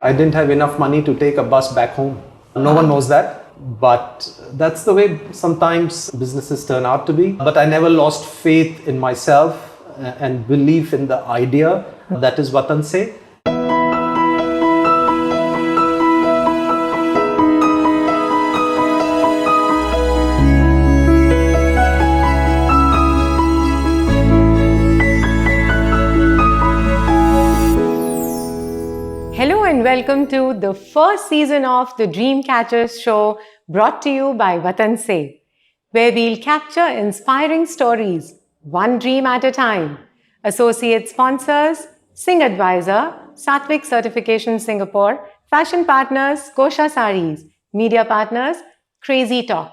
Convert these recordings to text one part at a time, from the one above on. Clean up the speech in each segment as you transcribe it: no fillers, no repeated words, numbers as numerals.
I didn't have enough money to take a bus back home. No one knows that, but that's the way sometimes businesses turn out to be. But I never lost faith in myself and belief in the idea that is Vatan Se. Hello and welcome to the first season of the Dreamcatchers show brought to you by Vatan Se, where we'll capture inspiring stories, one dream at a time. Associate sponsors, Singh Advisor, Satvik Certification Singapore, fashion partners, Kosha Sarees, media partners, Crazy Talk.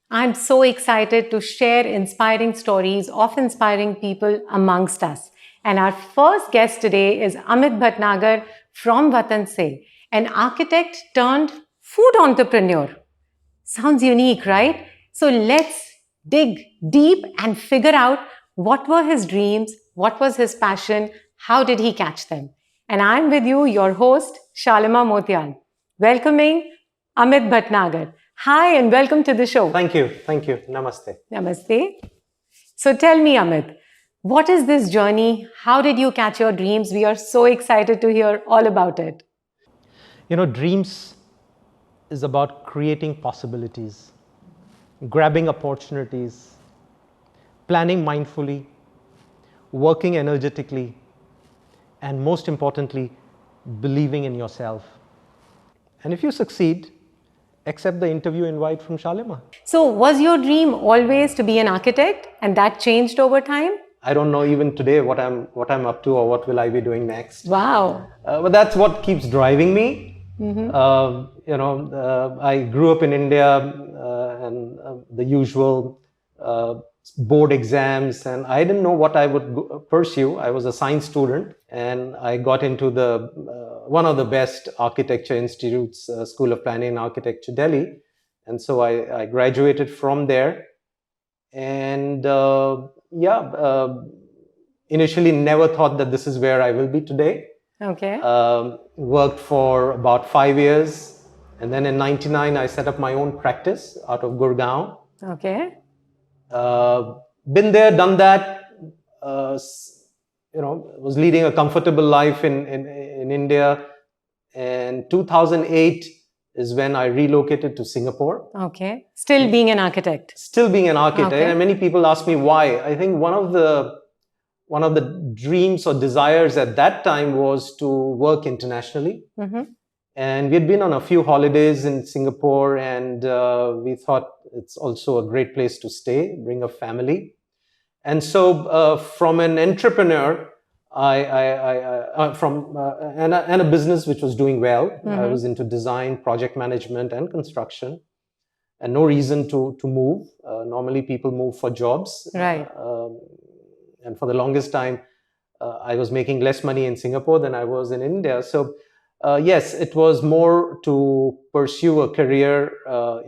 I'm so excited to share inspiring stories of inspiring people amongst us. And our first guest today is Amit Bhatnagar from Vatan Se, an architect turned food entrepreneur. Sounds unique, right? So let's dig deep and figure out what were his dreams, what was his passion, how did he catch them? And I'm with you, your host, Shalima Motial, welcoming Amit Bhatnagar. Hi and welcome to the show. Thank you. Namaste. Namaste. So tell me, Amit, what is this journey? How did you catch your dreams? We are so excited to hear all about it. You know, dreams is about creating possibilities, grabbing opportunities, planning mindfully, working energetically, and most importantly, believing in yourself. And if you succeed, accept the interview invite from Shalima. So was your dream always to be an architect and that changed over time? I don't know even today what I'm up to or what will I be doing next. Wow. But that's what keeps driving me. I grew up in India and the usual board exams, and I didn't know what I would pursue. I was a science student, and I got into the one of the best architecture institutes, School of Planning and Architecture, Delhi, and so I graduated from there. And initially never thought that this is where I will be today. Okay. Worked for about 5 years, and then in '99 I set up my own practice out of Gurgaon. Okay. Been there, done that. Was leading a comfortable life in India. And 2008 is when I relocated to Singapore. Okay. Still being an architect. Still being an architect. Okay. And many people ask me why. I think one of the dreams or desires at that time was to work internationally. Mm-hmm. And we had been on a few holidays in Singapore, and we thought it's also a great place to stay, bring a family. And so from an entrepreneur, and a business which was doing well. Mm-hmm. I was into design, project management, and construction, and no reason to move. Normally people move for jobs. Right. And for the longest time, I was making less money in Singapore than I was in India. So yes, it was more to pursue a career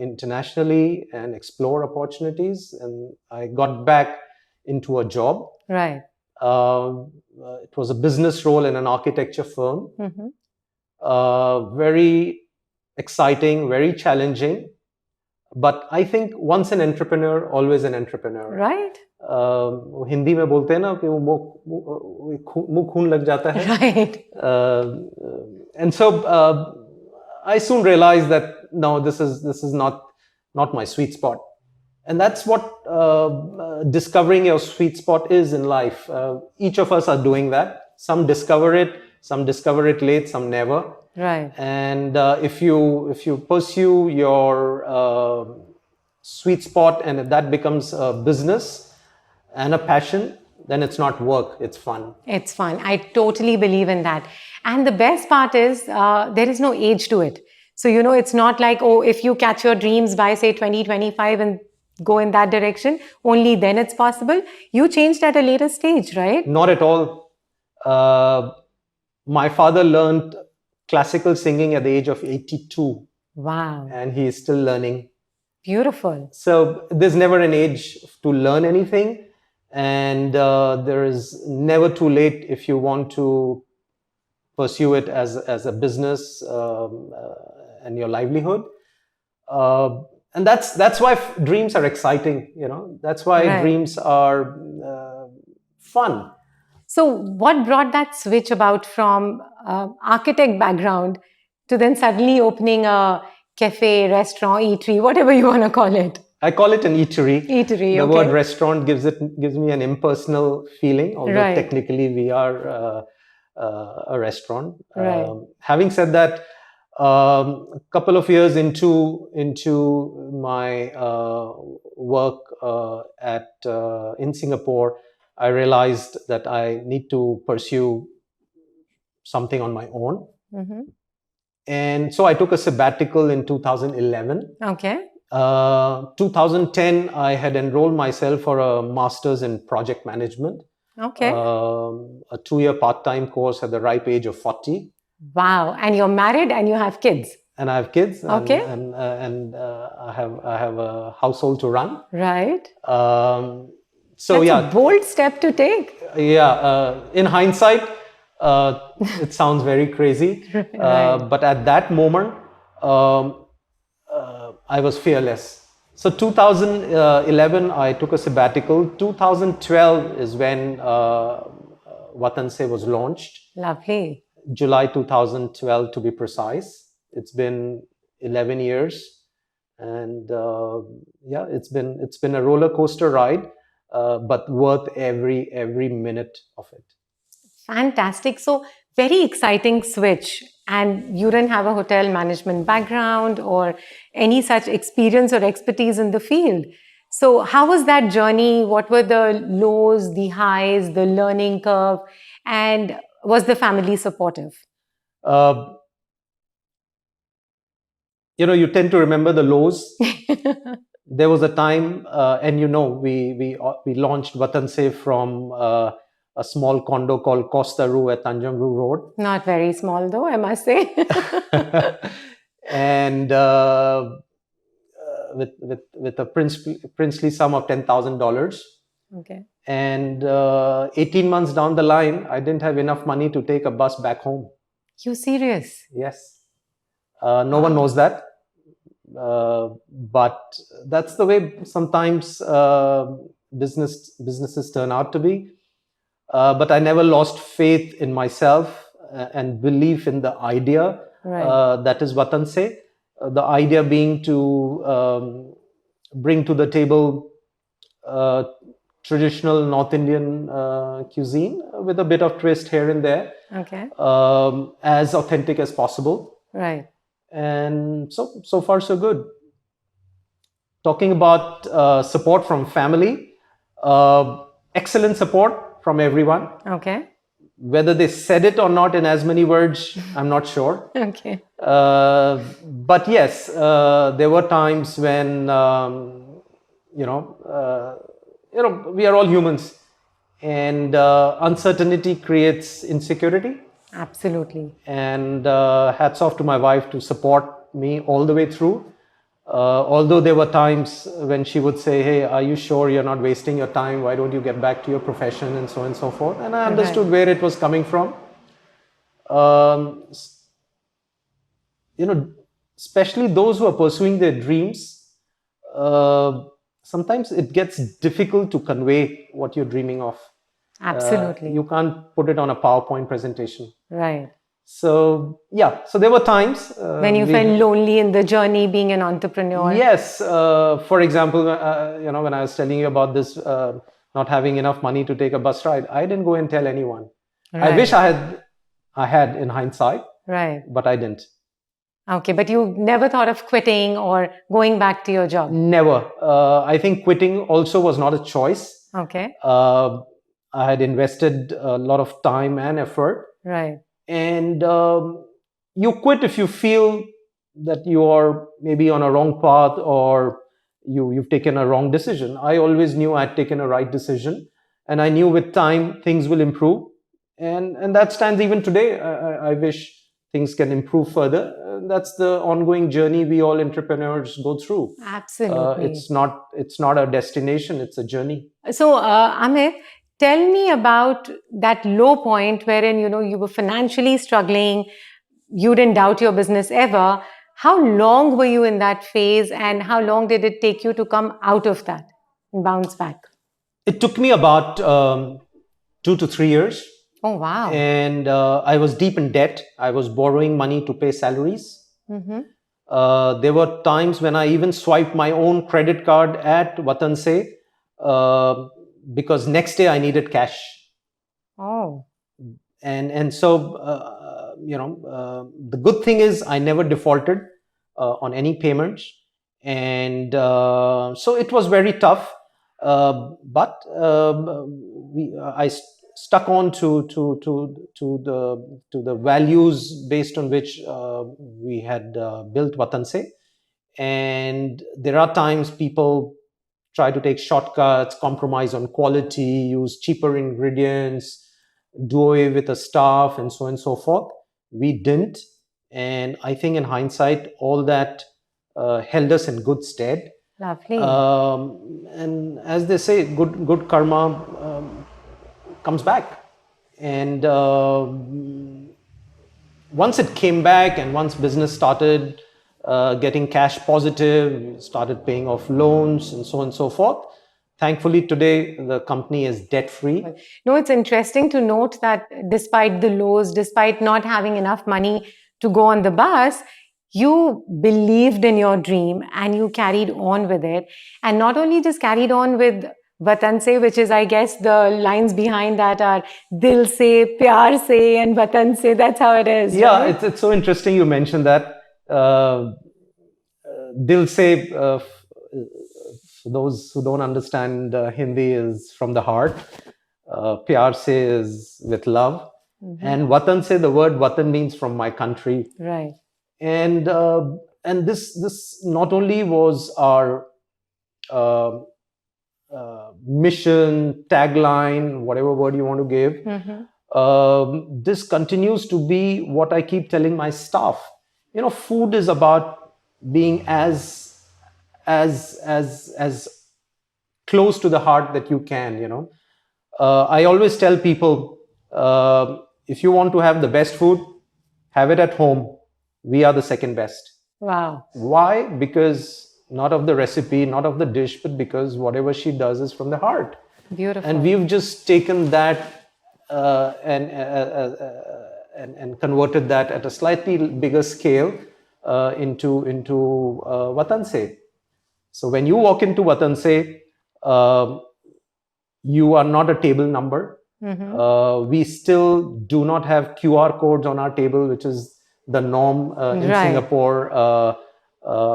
internationally and explore opportunities. And I got back into a job. Right. It was a business role in an architecture firm. Mm-hmm. Very exciting, very challenging. But I think once an entrepreneur, always an entrepreneur. Right. Hindi में बोलते हैं ना कि वो मुंह खून लग जाता है. Right. And so I soon realized that no, this is not my sweet spot. And that's what discovering your sweet spot is in life. Each of us are doing that. Some discover it late, some never. Right. And if you pursue your sweet spot and if that becomes a business and a passion, then it's not work, it's fun. It's fun. I totally believe in that. And the best part is there is no age to it. So, it's not like, if you catch your dreams by say 2025 and go in that direction, only then it's possible. You changed at a later stage, right? Not at all. My father learned classical singing at the age of 82. Wow. And he is still learning. Beautiful. So there's never an age to learn anything. And there is never too late if you want to pursue it as a business and your livelihood. And that's why dreams are exciting. That's why Right. dreams are fun. So, what brought that switch about from architect background to then suddenly opening a cafe, restaurant, eatery, whatever you want to call it? I call it an eatery. Eatery, The okay. word restaurant gives me an impersonal feeling, although Right. technically we are a restaurant. Right. Having said that, a couple of years into my work in Singapore, I realized that I need to pursue something on my own. Mm-hmm. And so I took a sabbatical in 2011. Okay. 2010, I had enrolled myself for a master's in project management. Okay. A 2-year part-time course at the ripe age of 40. Wow. And you're married and you have kids. And I have kids. Okay. And I have a household to run. Right. So That's yeah, a bold step to take. Yeah. In hindsight, it sounds very crazy. Right. But at that moment, I was fearless. So 2011, I took a sabbatical. 2012 is when Vatan Se was launched. Lovely. July 2012 to be precise. It's been 11 years, and yeah, it's been a roller coaster ride, but worth every minute of it. Fantastic. So, very exciting switch. And you didn't have a hotel management background or any such experience or expertise in the field. So, how was that journey? What were the lows, the highs, the learning curve? And was the family supportive? You tend to remember the lows. There was a time, and we launched Vatanse from a small condo called Costa Ru at Tanjung Ru Road. Not very small, though, I must say. And with a princely sum of $10,000. Okay. And 18 months down the line, I didn't have enough money to take a bus back home. You serious? Yes. No one knows that. But that's the way sometimes businesses turn out to be. But I never lost faith in myself and belief in the idea. Right. That is Vatanse. The idea being to bring to the table traditional North Indian cuisine with a bit of twist here and there. Okay. As authentic as possible. Right. And so far so good. Talking about support from family, excellent support from everyone. Okay. Whether they said it or not in as many words, I'm not sure. Okay. But yes, there were times when we are all humans, and uncertainty creates insecurity. Absolutely. And hats off to my wife to support me all the way through. Although there were times when she would say, "Hey, are you sure you're not wasting your time? Why don't you get back to your profession?" and so on and so forth. And I understood where it was coming from. Especially those who are pursuing their dreams, sometimes it gets difficult to convey what you're dreaming of. Absolutely. You can't put it on a PowerPoint presentation. Right. So yeah, so there were times when you felt lonely in the journey being an entrepreneur. Yes. For example, when I was telling you about this, not having enough money to take a bus ride, I didn't go and tell anyone. Right. I wish I had in hindsight. Right. But I didn't. Okay, but you never thought of quitting or going back to your job? Never. I think quitting also was not a choice. Okay. I had invested a lot of time and effort. Right. And you quit if you feel that you are maybe on a wrong path or you've taken a wrong decision. I always knew I had taken a right decision, and I knew with time things will improve. And that stands even today. I wish things can improve further. That's the ongoing journey we all entrepreneurs go through. Absolutely. It's not a destination, it's a journey. So, Amit, Tell me about that low point wherein, you were financially struggling, you didn't doubt your business ever. How long were you in that phase, and how long did it take you to come out of that and bounce back? It took me about 2 to 3 years. Oh, wow. And I was deep in debt. I was borrowing money to pay salaries. There were times when I even swiped my own credit card at Vatanse because next day I needed cash. Oh, And so the good thing is I never defaulted on any payments, and so it was very tough. But I stuck on to the values based on which we had built Vatanse. And there are times people try to take shortcuts, compromise on quality, use cheaper ingredients, do away with the staff, and so on and so forth. We didn't. And I think in hindsight, all that held us in good stead. lovely. And as they say, good karma comes back. And once it came back, and once business started getting cash positive, started paying off loans, and so on and so forth. Thankfully, today the company is debt free. No, it's interesting to note that despite the lows, despite not having enough money to go on the bus, you believed in your dream and you carried on with it. And not only just carried on with Vatanse, which is, I guess, the lines behind that are Dil Se, Pyar Se, and Vatanse. That's how it is. Yeah, right? it's so interesting you mentioned that. Dil Se, for those who don't understand Hindi, is from the heart. Pyar Se is with love. And Vatan Se, the word Vatan means from my country. Right. And this not only was our mission, tagline, whatever word you want to give. This continues to be what I keep telling my staff. Food is about being as close to the heart that you can. I always tell people, if you want to have the best food, have it at home. We are the second best. Wow. Why? Because not of the recipe, not of the dish, but because whatever she does is from the heart. Beautiful. And we've just taken that and converted that at a slightly bigger scale into Vatanse. So when you walk into Vatanse, you are not a table number. We still do not have QR codes on our table, which is the norm in Right. Singapore.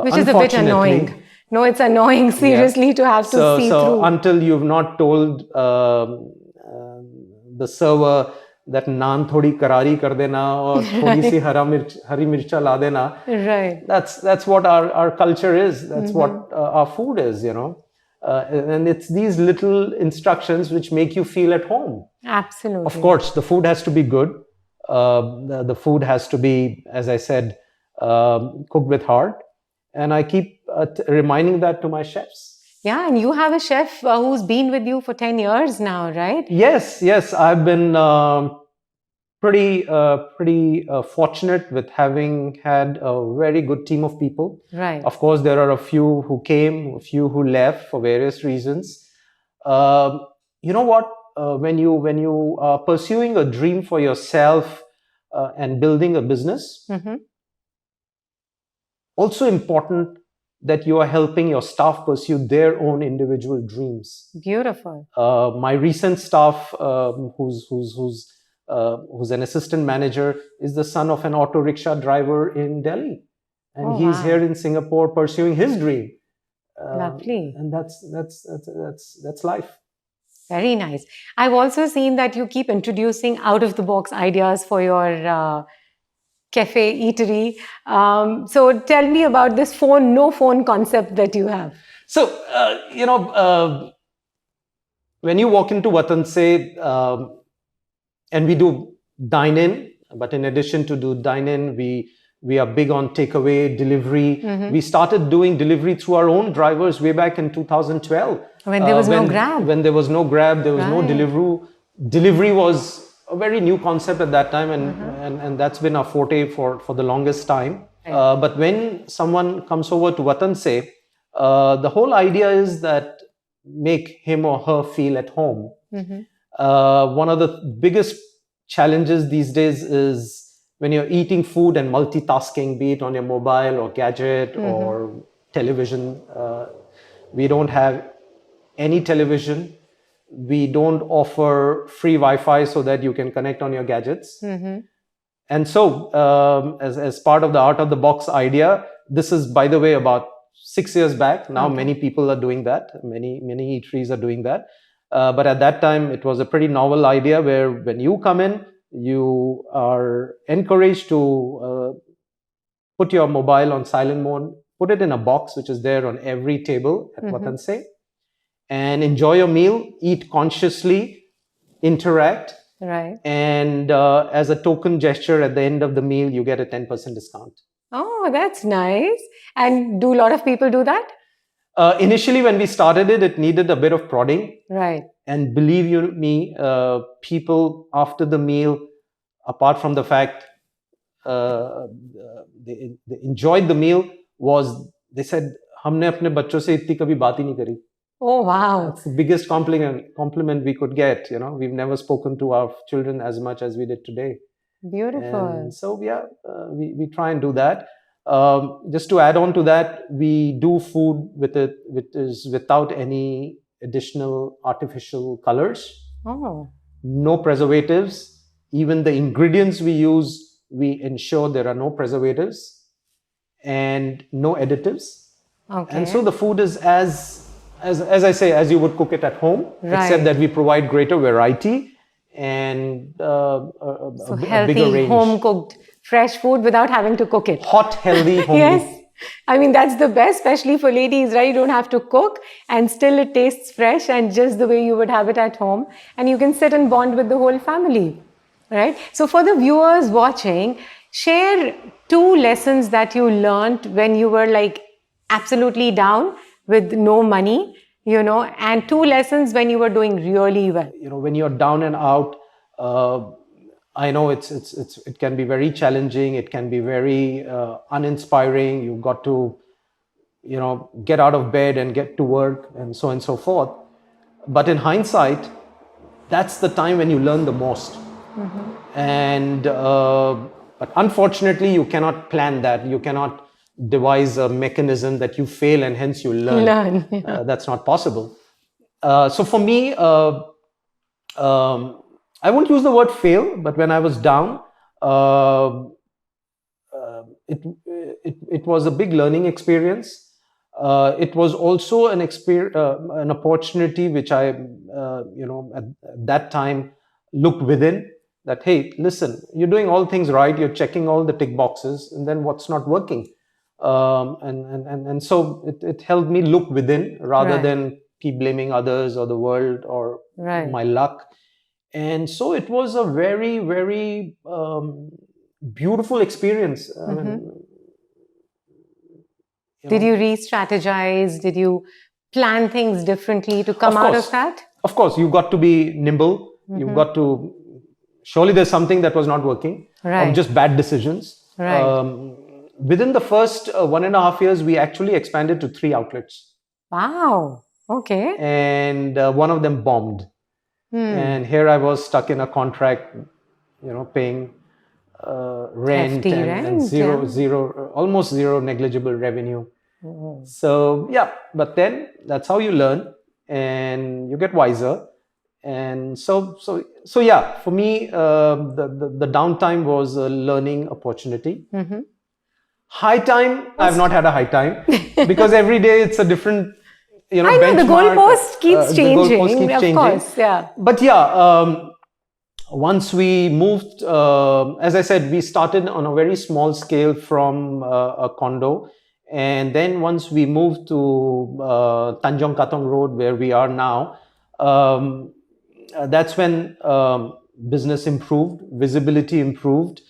Which is a bit annoying. No, it's annoying, seriously, to have to see so through. until you've not told the server that naan thodi karari kar dena or thodi si hari mircha la dena. Right. That's what our culture is. That's what our food is, and it's these little instructions which make you feel at home. Absolutely. Of course, the food has to be good. The food has to be, as I said, cooked with heart. And I keep reminding that to my chefs. Yeah, and you have a chef who's been with you for 10 years now, right? Yes. I've been pretty fortunate with having had a very good team of people. Right. Of course, there are a few who came, a few who left for various reasons. You know what? When you are pursuing a dream for yourself and building a business, also important that you are helping your staff pursue their own individual dreams. Beautiful. My recent staff, who's an assistant manager, is the son of an auto rickshaw driver in Delhi, and he's here in Singapore pursuing his dream. Lovely. And that's life. Very nice. I've also seen that you keep introducing out-of-the-box ideas for your cafe, eatery. So tell me about this no phone concept that you have. So, when you walk into Vatanse, and we do dine-in, but in addition to do dine-in, we We are big on takeaway, delivery. We started doing delivery through our own drivers way back in 2012. When there was no Grab. When there was no Grab, there was no Deliveroo. Delivery was a very new concept at that time, and that's been our forte for the longest time. But when someone comes over to Vatan Se, the whole idea is that make him or her feel at home. One of the biggest challenges these days is when you're eating food and multitasking, be it on your mobile or gadget or television. We don't have any television. We don't offer free Wi-Fi so that you can connect on your gadgets. And so, as part of the out of the box idea, this is, by the way, about 6 years back. Now, many people are doing that. Many eateries are doing that. But at that time, it was a pretty novel idea where when you come in, you are encouraged to put your mobile on silent mode, put it in a box which is there on every table at Vatanse, and enjoy your meal, eat consciously, interact. Right. And as a token gesture at the end of the meal, you get a 10% discount. Oh, that's nice. And do a lot of people do that? Initially, when we started it, it needed a bit of prodding. Right. And believe you me, people after the meal, apart from the fact they enjoyed the meal, they said, "हमने अपने बच्चों से इतनी कभी बात ही नहीं करी." Oh, wow. That's the biggest compliment we could get. We've never spoken to our children as much as we did today. Beautiful. And so, we try and do that. Just to add on to that, we do food which is without any additional artificial colors. Oh. No preservatives. Even the ingredients we use, we ensure there are no preservatives and no additives. Okay. And so the food is as I say, as you would cook it at home, except that we provide greater variety and a healthy, bigger range. home-cooked, fresh food without having to cook it. Hot, healthy, homely. Yes. I mean, that's the best, especially for ladies, right? You don't have to cook and still it tastes fresh and just the way you would have it at home. And you can sit and bond with the whole family, right? So for the viewers watching, share 2 lessons that you learned when you were like absolutely down with no money, and 2 lessons when you were doing really well. When you're down and out, I know it can be very challenging. It can be very uninspiring. You've got to, get out of bed and get to work and so on and so forth. But in hindsight, that's the time when you learn the most. And but unfortunately, you cannot plan that. You cannot devise a mechanism that you fail and hence you learn. That's not possible. So for me, I won't use the word fail, but when I was down, it was a big learning experience. It was also an opportunity which I, at that time looked within. That, hey, listen, you're doing all things right. You're checking all the tick boxes, and then what's not working? And so it helped me look within rather than keep blaming others or the world or my luck. And so it was a very, very beautiful experience. Did you re-strategize? Did you plan things differently to come out of that? Of course, you've got to be nimble. You've got to, surely there's something that was not working, or just bad decisions. Within the first 1.5 years, we actually expanded to 3 outlets. Wow. Okay. And one of them bombed. And here I was stuck in a contract, paying rent and almost zero negligible revenue. So but then that's how you learn and you get wiser. And so for me, the downtime was a learning opportunity. High time, I've not had a high time because every day it's a different, I know, the goalpost keeps changing, of course, But once we moved, as I said, we started on a very small scale from a condo. And then once we moved to Tanjong Katong Road, where we are now, that's when business improved, visibility improved.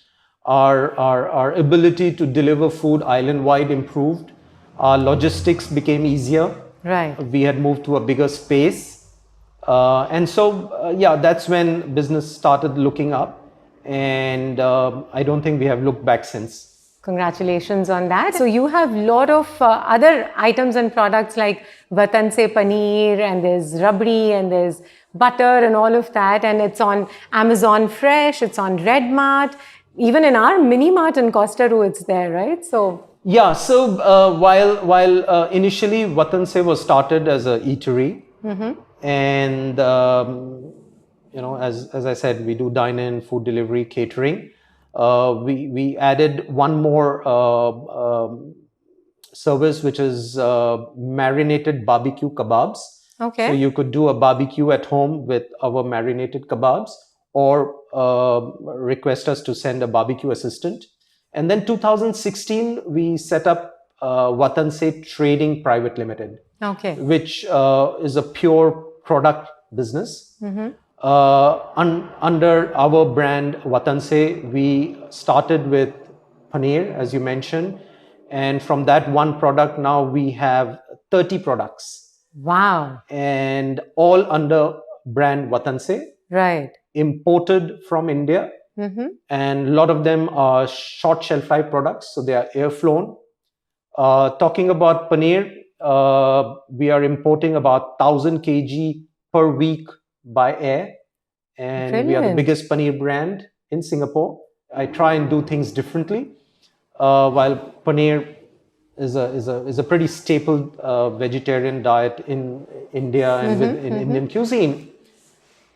Our ability to deliver food island-wide improved. Our logistics became easier. Right. We had moved to a bigger space. And so, yeah, that's when business started looking up. And I don't think we have looked back since. Congratulations on that. So you have a lot of other items and products like Vatan Se paneer, and there's rabdi, and there's butter and all of that. And it's on Amazon Fresh, it's on Red Mart. Even in our mini mart in Costa-Ru, it's there, right? So yeah, so while initially Vatanse was started as a eatery, and as I said, we do dine-in, food delivery, catering. We added one more service, which is marinated barbecue kebabs. okay. So you could do a barbecue at home with our marinated kebabs, or request us to send a barbecue assistant. And then 2016, we set up Vatanse Trading Private Limited, Okay. which is a pure product business. Under our brand Vatanse, we started with paneer, as you mentioned. And from that one product, now we have 30 products. Wow. And all under brand Vatanse. Right. Imported from India. And a lot of them are short shelf life products, so they are air flown. Talking about paneer, we are importing about 1,000 kg per week by air, and Brilliant. we are the biggest paneer brand in Singapore. I try and do things differently. While paneer is a pretty staple vegetarian diet in India and in Indian cuisine.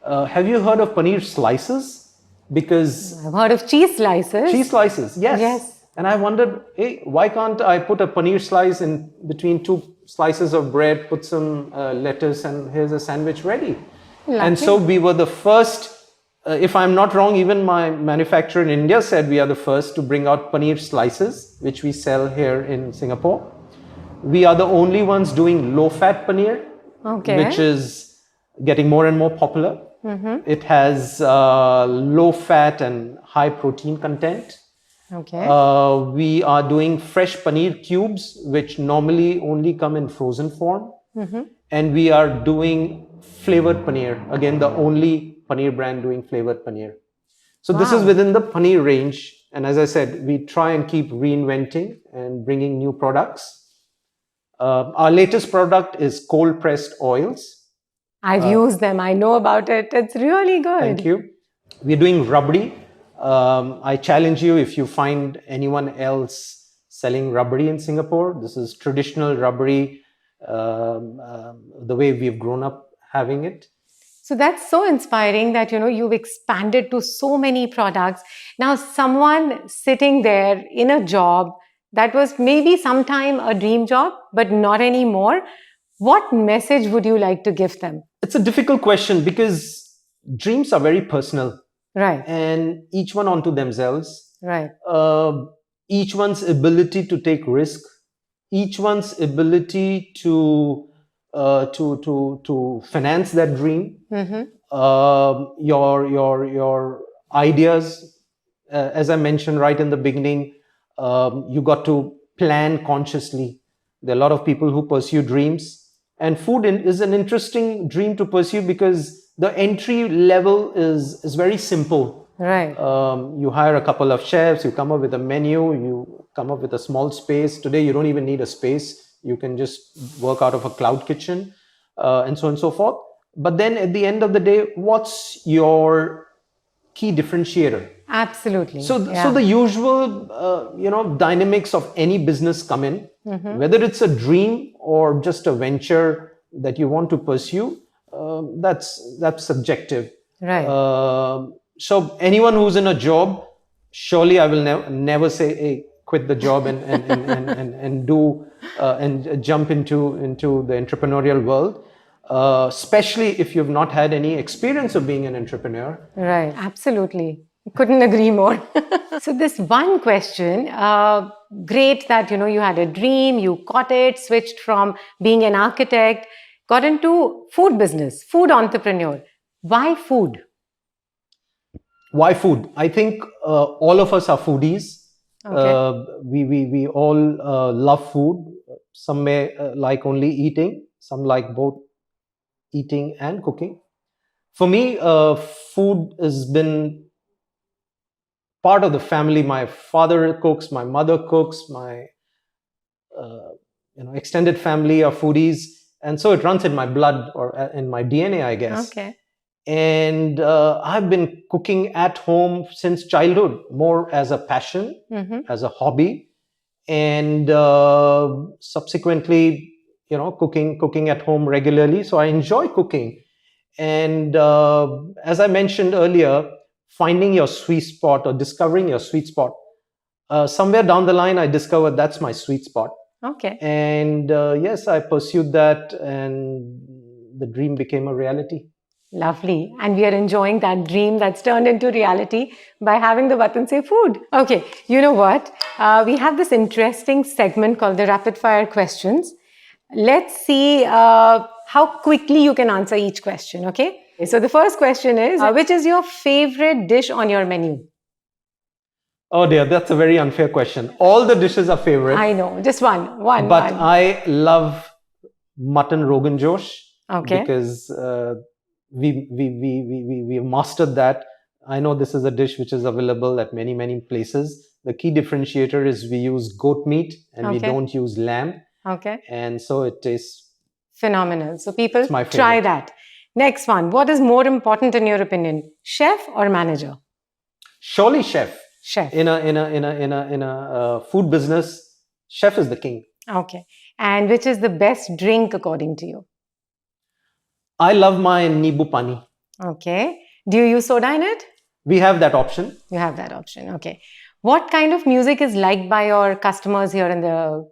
Have you heard of paneer slices? Because I've heard of cheese slices. cheese slices, yes. Yes. And I wondered, hey, why can't I put a paneer slice in between two slices of bread, put some lettuce, and here's a sandwich ready. Lovely. And so we were the first, if I'm not wrong, even my manufacturer in India said we are the first to bring out paneer slices, which we sell here in Singapore. We are the only ones doing low-fat paneer, Okay. which is getting more and more popular. It has low fat and high protein content. Okay. We are doing fresh paneer cubes, which normally only come in frozen form. And we are doing flavored paneer. Again, the only paneer brand doing flavored paneer. So this is within the paneer range. And as I said, we try and keep reinventing and bringing new products. Our latest product is cold pressed oils. I've used them. I know about it. It's really good. Thank you. We're doing rabdi. I challenge you, if you find anyone else selling rabdi in Singapore, this is traditional rabdi, the way we've grown up having it. So that's so inspiring that, you've expanded to so many products. Now, someone sitting there in a job that was maybe sometime a dream job, but not anymore, what message would you like to give them? It's a difficult question because dreams are very personal. Right. And each one onto themselves. Right. Each one's ability to take risk, each one's ability to finance that dream, your ideas. As I mentioned right in the beginning, you got to plan consciously. There are a lot of people who pursue dreams. And food is an interesting dream to pursue because the entry level is very simple. Right. You hire a couple of chefs, you come up with a menu, you come up with a small space. Today, you don't even need a space. You can just work out of a cloud kitchen, and so on and so forth. But then at the end of the day, what's your key differentiator? Absolutely. So the usual, dynamics of any business come in, whether it's a dream or just a venture that you want to pursue. That's subjective. Right. So anyone who's in a job, surely I will never say, hey, quit the job and jump into the entrepreneurial world. Especially if you've not had any experience of being an entrepreneur. Right. Absolutely. Couldn't agree more. So this one question, great that, you had a dream, you caught it, switched from being an architect, got into food business, food entrepreneur. Why food? Why food? I think all of us are foodies. Okay. We all love food. Some may like only eating, some like both eating and cooking. For me, food has been part of the family. My father cooks, my mother cooks, my extended family are foodies, and so it runs in my blood or in my DNA, I guess. Okay. And I've been cooking at home since childhood, more as a passion, as a hobby, and subsequently, cooking at home regularly. So I enjoy cooking, and as I mentioned earlier, finding your sweet spot or discovering your sweet spot. Somewhere down the line, I discovered that's my sweet spot. Okay. And yes, I pursued that, and the dream became a reality. Lovely. And we are enjoying that dream that's turned into reality by having the Vatanse food. Okay, you know what? We have this interesting segment called the rapid fire questions. Let's see how quickly you can answer each question, okay? So the first question is, which is your favorite dish on your menu? Oh dear, that's a very unfair question. All the dishes are favorite. I know, just one. But I love mutton Rogan Josh. Okay. Because we have mastered that. I know this is a dish which is available at many places. The key differentiator is we use goat meat and we don't use lamb. Okay. And so it tastes phenomenal. So people try that. Next one. What is more important in your opinion, chef or manager? Surely chef. Chef. In a food business, chef is the king. Okay. And which is the best drink according to you? I love my Nibu Pani. Okay. Do you use soda in it? We have that option. You have that option. Okay. What kind of music is liked by your customers here in the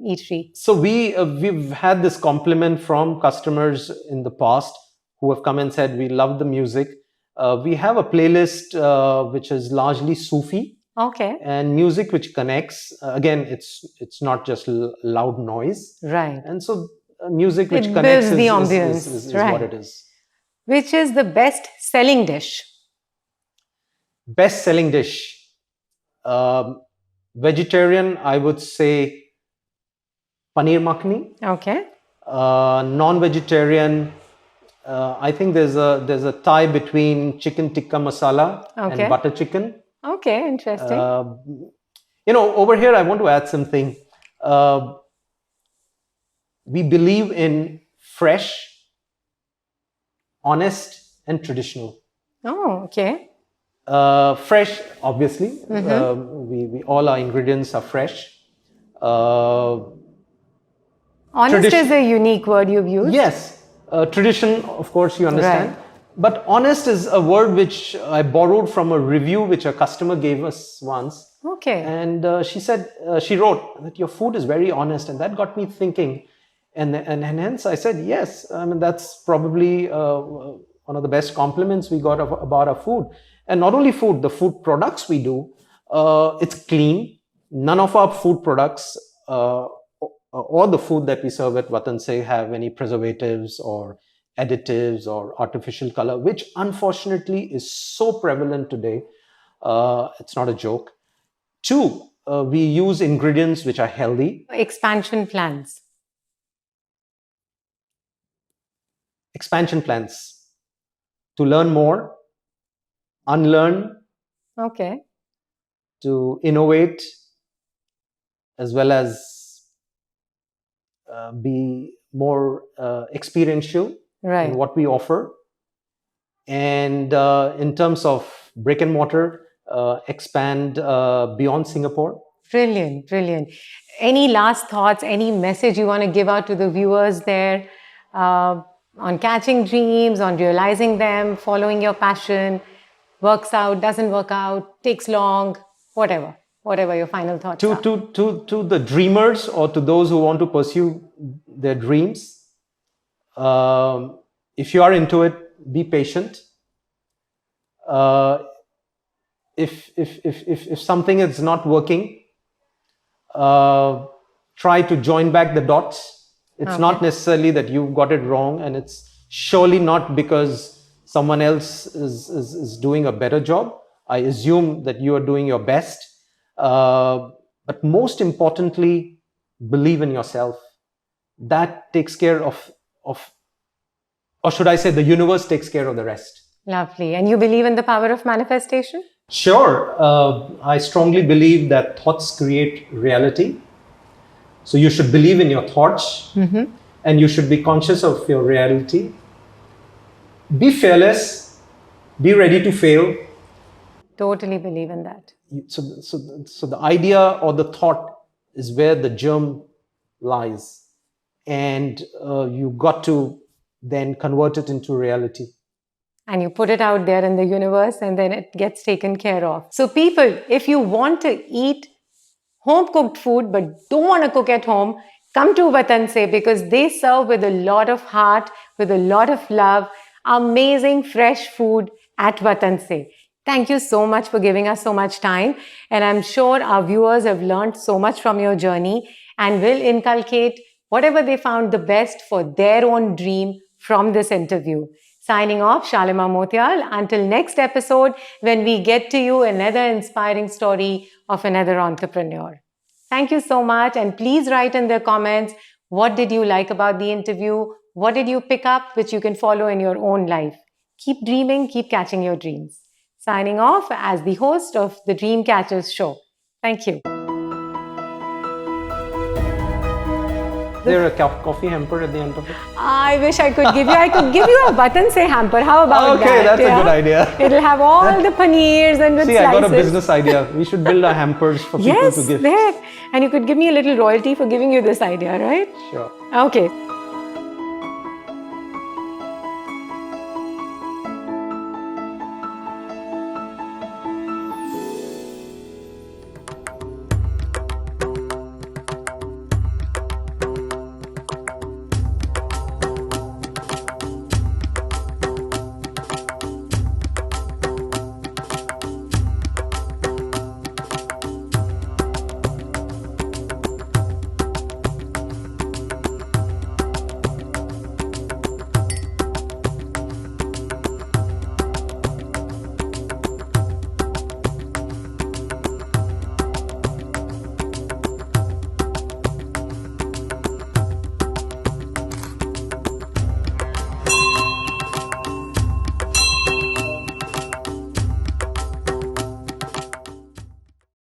eatery? So we've had this compliment from customers in the past who have come and said we love the music. We have a playlist which is largely Sufi. Okay. And music which connects. Again, it's not just loud noise. Right. And so music which connects the ambience is what it is. Which is the best selling dish? Best selling dish. Vegetarian, I would say paneer makhani. Okay. Non-vegetarian, I think there's a tie between chicken tikka masala and butter chicken. Okay, interesting. Over here I want to add something. We believe in fresh, honest, and traditional. Oh, okay. Fresh, obviously. We all our ingredients are fresh. Honest is a unique word you've used. Yes. Tradition, of course, you understand. Right. But honest is a word which I borrowed from a review which a customer gave us once. Okay. And she said, she wrote that your food is very honest, and that got me thinking. And hence I said, yes, I mean, that's probably one of the best compliments we got about our food. And not only food, the food products we do, it's clean. None of our food products or the food that we serve at Vatanse have any preservatives or additives or artificial color, which unfortunately is so prevalent today. It's not a joke. Two, we use ingredients which are healthy. Expansion plans. Expansion plans. To learn more, unlearn. Okay. To innovate, as well as be more experiential in what we offer. And in terms of brick and mortar, expand beyond Singapore. Brilliant, brilliant. Any last thoughts, any message you want to give out to the viewers there on catching dreams, on realizing them, following your passion, works out, doesn't work out, takes long, whatever your final thoughts are. To the dreamers or to those who want to pursue their dreams, if you are into it, be patient. If something is not working, try to join back the dots. It's not necessarily that you got it wrong, and it's surely not because someone else is doing a better job. I assume that you are doing your best. But most importantly, believe in yourself. That takes care of, or should I say, the universe takes care of the rest. Lovely. And you believe in the power of manifestation? Sure. I strongly believe that thoughts create reality. So you should believe in your thoughts, and you should be conscious of your reality. Be fearless. Be ready to fail. Totally believe in that. So the idea or the thought is where the germ lies, and you got to then convert it into reality. And you put it out there in the universe, and then it gets taken care of. So people, if you want to eat home-cooked food but don't want to cook at home, come to Vatanse, because they serve with a lot of heart, with a lot of love, amazing fresh food at Vatanse. Thank you so much for giving us so much time. And I'm sure our viewers have learned so much from your journey and will inculcate whatever they found the best for their own dream from this interview. Signing off, Shalima Motial. Until next episode, when we get to you another inspiring story of another entrepreneur. Thank you so much. And please write in the comments, what did you like about the interview? What did you pick up which you can follow in your own life? Keep dreaming, keep catching your dreams. Signing off as the host of the Dreamcatchers show. Thank you. Is there a coffee hamper at the end of it? I wish I could give you. I could give you a Vatan Se hamper. How about that? Okay, that's a good idea. It'll have all the paneers and with See, slices. I got a business idea. We should build a hampers for people to give. Yes, there. And you could give me a little royalty for giving you this idea, right? Sure. Okay.